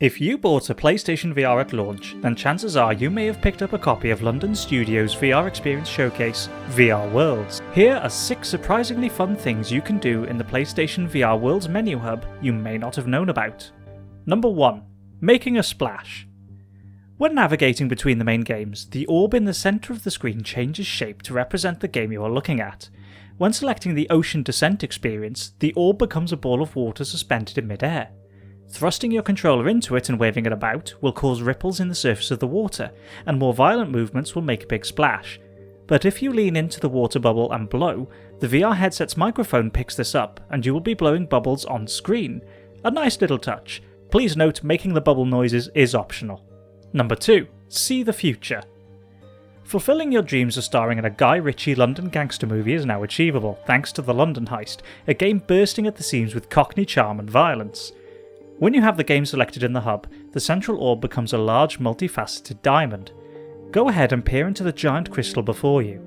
If you bought a PlayStation VR at launch, then chances are you may have picked up a copy of London Studio's VR experience showcase, VR Worlds. Here are 6 surprisingly fun things you can do in the PlayStation VR Worlds menu hub you may not have known about. Number 1. Making a splash. When navigating between the main games, the orb in the centre of the screen changes shape to represent the game you are looking at. When selecting the Ocean Descent experience, the orb becomes a ball of water suspended in mid-air. Thrusting your controller into it and waving it about will cause ripples in the surface of the water, and more violent movements will make a big splash. But if you lean into the water bubble and blow, the VR headset's microphone picks this up and you will be blowing bubbles on screen. A nice little touch. Please note, making the bubble noises is optional. Number 2. See the future. Fulfilling your dreams of starring in a Guy Ritchie London gangster movie is now achievable, thanks to The London Heist, a game bursting at the seams with Cockney charm and violence. When you have the game selected in the hub, the central orb becomes a large multifaceted diamond. Go ahead and peer into the giant crystal before you.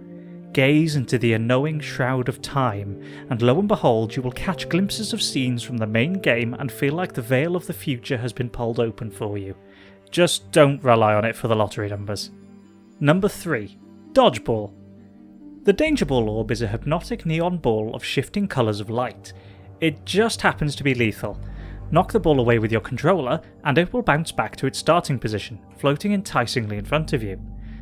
Gaze into the unknowing shroud of time, and lo and behold you will catch glimpses of scenes from the main game and feel like the veil of the future has been pulled open for you. Just don't rely on it for the lottery numbers. Number 3. Dodgeball. The Danger Ball orb is a hypnotic neon ball of shifting colours of light. It just happens to be lethal. Knock the ball away with your controller, and it will bounce back to its starting position, floating enticingly in front of you.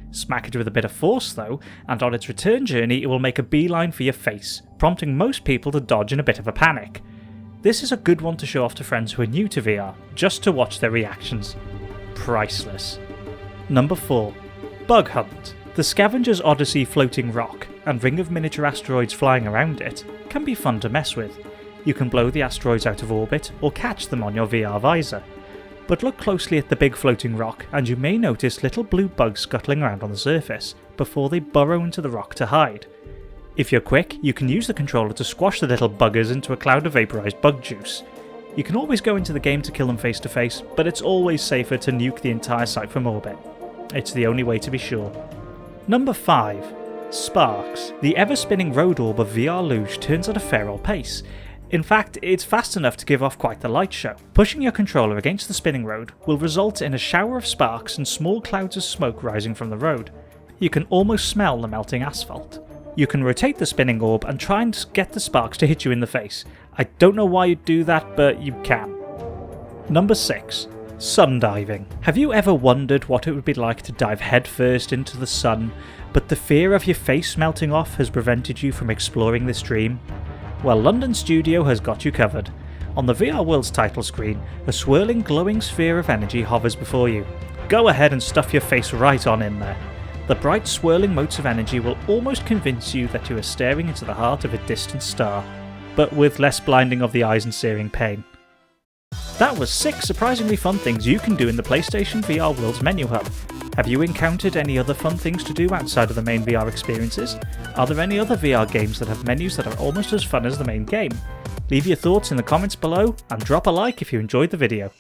Smack it with a bit of force though, and on its return journey it will make a beeline for your face, prompting most people to dodge in a bit of a panic. This is a good one to show off to friends who are new to VR, just to watch their reactions. Priceless. Number 4. Bug Hunt. The Scavenger's Odyssey floating rock, and ring of miniature asteroids flying around it, can be fun to mess with. You can blow the asteroids out of orbit or catch them on your VR visor. But look closely at the big floating rock and you may notice little blue bugs scuttling around on the surface before they burrow into the rock to hide. If you're quick, you can use the controller to squash the little buggers into a cloud of vaporized bug juice. You can always go into the game to kill them face to face, but it's always safer to nuke the entire site from orbit. It's the only way to be sure. Number 5. Sparks. The ever-spinning road orb of VR Luge turns at a feral pace. In fact, it's fast enough to give off quite the light show. Pushing your controller against the spinning road will result in a shower of sparks and small clouds of smoke rising from the road. You can almost smell the melting asphalt. You can rotate the spinning orb and try and get the sparks to hit you in the face. I don't know why you'd do that, but you can. Number 6. Sun diving. Have you ever wondered what it would be like to dive headfirst into the sun, but the fear of your face melting off has prevented you from exploring this dream? Well, London Studio has got you covered. On the VR Worlds title screen, a swirling glowing sphere of energy hovers before you. Go ahead and stuff your face right on in there. The bright swirling motes of energy will almost convince you that you are staring into the heart of a distant star, but with less blinding of the eyes and searing pain. That was 6 surprisingly fun things you can do in the PlayStation VR Worlds menu hub. Have you encountered any other fun things to do outside of the main VR experiences? Are there any other VR games that have menus that are almost as fun as the main game? Leave your thoughts in the comments below and drop a like if you enjoyed the video.